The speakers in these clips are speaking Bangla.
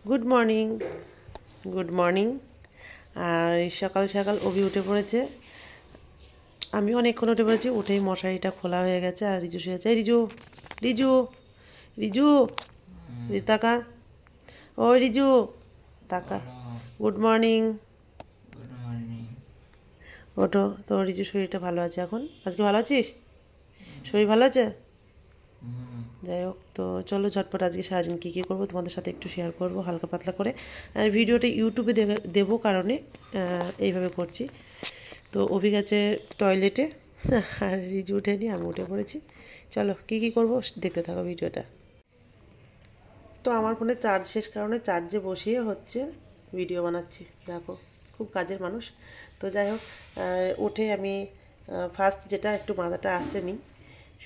Good morning. Good morning. আর সকাল সকাল অভি উঠে পড়েছে, আমি অনেকক্ষণ উঠে পড়েছি। উঠেই মশারিটা খোলা হয়ে গেছে আর রিজু শুয়ে আছে। রিজু, রিজু, রিজু, রিজু তাকা, ও রিজু তাকা। Good morning. ওঠো। তো রিজু শরীরটা ভালো আছে এখন? আজকে ভালো আছিস? শরীর ভালো আছে? যাই হোক, তো চলো ঝটপট আজকে সারাদিন কী কী করবো তোমাদের সাথে একটু শেয়ার করবো হালকা পাতলা করে। আর ভিডিওটা ইউটিউবে দেবো কারণে এইভাবে করছি। তো অভি গেছে টয়লেটে আর রিজু উঠেনি, আমি উঠে পড়েছি। চলো কী কী করবো দেখতে থাকো ভিডিওটা। তো আমার ফোনে চার্জ শেষ কারণে চার্জে বসিয়ে হচ্ছে ভিডিও বানাচ্ছি। দেখো খুব কাজের মানুষ। তো যাই হোক, উঠে আমি ফার্স্ট যেটা একটু মাথাটা আঁচড়ে নিই।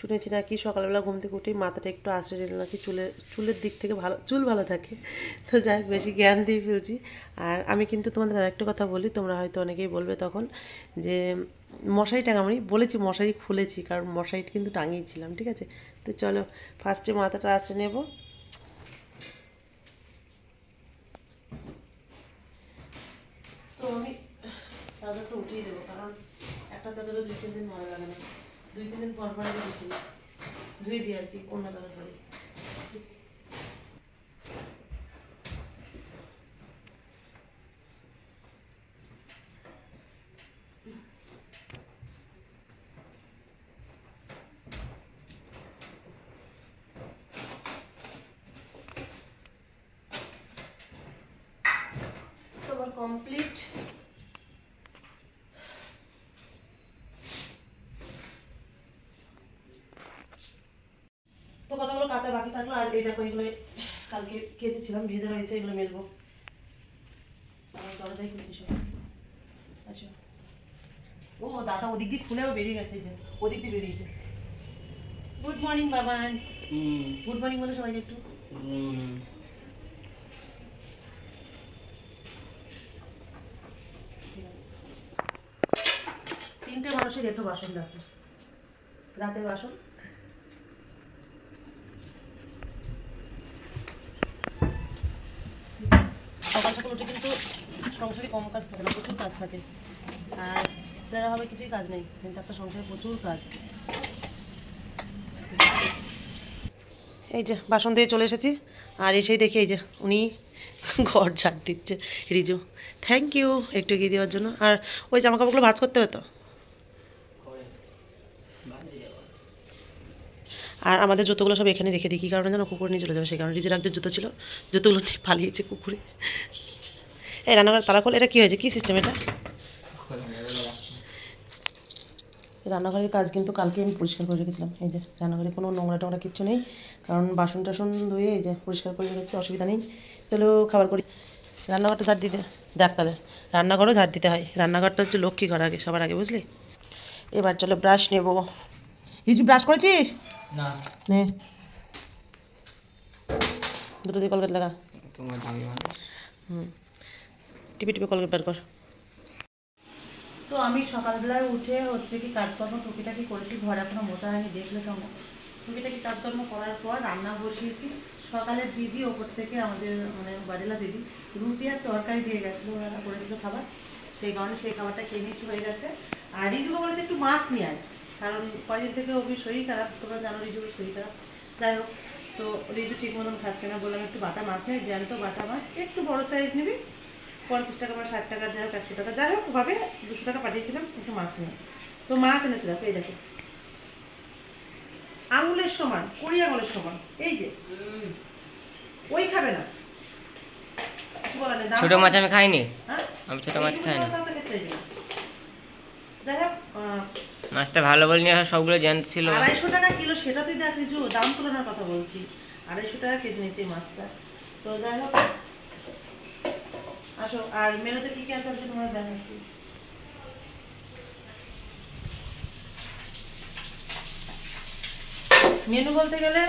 শুনেছি নাকি সকালবেলা ঘুম থেকে উঠেই মাথাটা একটু আঁচড়ে নিলে নাকি চুলের দিক থেকে চুল ভালো থাকে। তো যাই হোক, বেশি জ্ঞান দিয়ে ফেলছি। আর আমি কিন্তু তোমাদের আরেকটা কথা বলি, তোমরা হয়তো অনেকেই বলবে তখন যে মশারি টাঙামারি বলেছি, মশারি খুলেছি কারণ মশারি কিন্তু টাঙিয়েছিলাম, ঠিক আছে। তো চলো ফার্স্টে মাথাটা আঁচড়ে নেবো। তো আমি চাদরটা উঠিয়ে দেবো কারণ একটা চাদরও 2-3 দিন ভালো লাগে না। 2-3 দিন পর পর আমি দিচ্ছি, ধুয়ে দিই আর কি, অন্য চাদর পরে। তোমার কমপ্লিট। তো কতগুলো কাঁচা বাকি থাকলো, আর এই দেখো এগুলো কালকে কেচেছিলাম, ভেজা রয়েছে, এগুলো মেলবো। দরজাই খুলে সব। আচ্ছা, ও দাদা ওদিক দিয়ে খুলেও বেরিয়ে গেছে, এই যে ওদিক দিয়ে বেরিয়েছে। Good morning Baban. Good morning বলে সবাই একটু। তিনটে মানুষের এত বাসন দেখো, রাতের বাসন। সকাল সকাল উঠে কিন্তু সংসারে কম কাজ থাকে না, প্রচুর কাজ থাকে। আর ছেলেরা হবে কিছুই কাজ নেই, কিন্তু একটা সংসারে প্রচুর কাজ। এই যে বাসন দিয়ে চলে এসেছি, আর এসেই দেখি এই যে উনি ঘর ঝাড় দিচ্ছে। রিজু থ্যাংক ইউ একটু এগিয়ে দেওয়ার জন্য। আর ওই জামা কাপড়গুলো ভাঁজ করতে হবে তো। আর আমাদের জুতোগুলো সব এখানে রেখে দিই, কী কারণে যেন কুকুর নিয়ে চলে যাবে, সেই কারণে রিজুর একজন জুতো ছিল, জুতোগুলো নিয়ে পালিয়েছে কুকুরে। এই রান্নাঘর তালা খোল। এটা কী হয়েছে, কী সিস্টেম এটা? রান্নাঘরের কাজ কিন্তু কালকে আমি পরিষ্কার করে রেখেছিলাম। এই যে রান্নাঘরে কোনো নোংরা টোংরা কিচ্ছু নেই, কারণ বাসন টাসন ধুয়ে এই যে পরিষ্কার করে রেখেছি, অসুবিধা নেই। চলো খাবার করি। রান্নাঘরটা ঝাড় দিতে দেখ, তাহলে রান্নাঘরও ঝাড় দিতে হয়। রান্নাঘরটা হচ্ছে লক্ষ্মী ঘর আগে, সবার আগে, বুঝলি। এবার চলো ব্রাশ নেবো। রিজু ব্রাশ করেছিস? না। নে দুটো দিয়ে কলগেট লাগা। টিপে টিপে কলগেট বার কর। তো আমি সকালবেলায় উঠে হচ্ছে কি কাজকর্ম টুকিটাকি করেছি, ঘর এখনো মোছা হয়নি, দেখলে কেমন। টুকিটাকি কাজকর্ম করার পর রান্না বসিয়েছি। সকালে দিদি ওপর থেকে আমাদের মানে বাড়িলা দিদি রুটি আর তরকারি দিয়ে গেছিলো, ওরা করেছিল খাবার, সেই কারণে সেই খাবারটা খেয়ে নিচ্ছি, হয়ে গেছে। আর রিজুকে বলেছে একটু মাছ নিয়ে আয়, কারণ কয়েকদিন থেকে ওর শরীর খারাপ, তোমরা জানো রিজুর শরীর খারাপ। যাই হোক, তো রিজু ঠিক মতন খাচ্ছে না, বললাম একটু বাটা মাছ নেই, জ্যান্ত বাটা মাছ, একটু বড় সাইজ নিবি, 50 টাকা বা 60 টাকা, যাই হোক 100 টাকা, যাই হোক ভাবে 200 টাকা পাঠিয়েছিলাম, একটু মাছ নিয়ে। তো মাছ এনেছে দেখো, এই দেখো আঙুলের সমান, কড়ি আঙুলের সমান, এই যে ওই খাবে না, কিছু বলার নেই। ছোট মাছ আমি খাইনি। হ্যাঁ, আমি ছোট মাছ খাই না। যাই হোক, মাছটা ভালো বলিনি, সবগুলো জ্যান্ত ছিল। 250 টাকা কিলো, সেটা তুই দেখ রিজু, দাম তুলনার কথা বলছি। 250 টাকা কেজি নিয়েছে এই মাছটা। তো যাই হোক, আসো। আর মেনুতে কি কি আছে আজকে তোমার দেখাচ্ছি। মেনু বলতে গেলে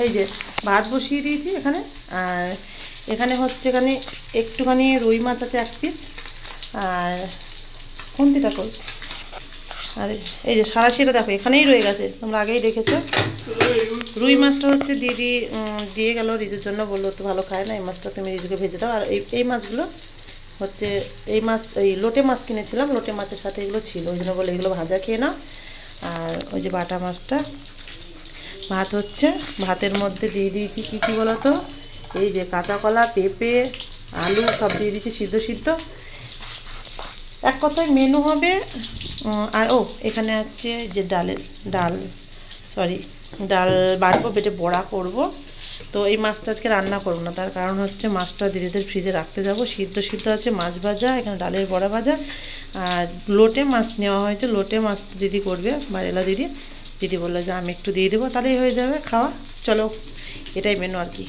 এই যে ভাত বসিয়ে দিয়েছি এখানে, আর এখানে হচ্ছে এখানে একটুখানি রুই মাছ আছে 1 পিস, আর খুন্তিটা কই, আর এই যে সারাশিটা দেখো এখানেই রয়ে গেছে, তোমরা আগেই দেখেছো। রুই মাছটা হচ্ছে দিদি দিয়ে গেল রিজুর জন্য, বললো তো ভালো খায় না, এই মাছটা তুমি রিজুকে ভেজে দাও। আর এই মাছগুলো হচ্ছে এই মাছ, এই লোটে মাছ কিনেছিলাম, লোটে মাছের সাথে এগুলো ছিল, ওই জন্য বলে এগুলো ভাজা খেয়ে নাও। আর ওই যে বাটা মাছটা, ভাত হচ্ছে, ভাতের মধ্যে দিয়ে দিয়েছি কী কী বলো তো, এই যে কাঁচা কলা, পেঁপে, আলু সব দিয়ে দিয়েছি সিদ্ধ সিদ্ধ। এক কথায় মেনু হবে। আর এখানে আছে যে ডাল বাটবো, বেটে বড়া করব। তো এই মাছটা আজকে রান্না করবো না, তার কারণ হচ্ছে মাছটা দিদিদের ফ্রিজে রাখতে যাব। সিদ্ধ সিদ্ধ আছে, মাছ ভাজা, এখানে ডালের বড়া ভাজা, আর লোটে মাছ নেওয়া হয়েছে, লোটে মাছ দিদি করবে, বারেলা দিদি। দিদি বললো যে আমি একটু দিয়ে দেবো, তাহলেই হয়ে যাবে খাওয়া। চলো, এটাই মেনু আর কি।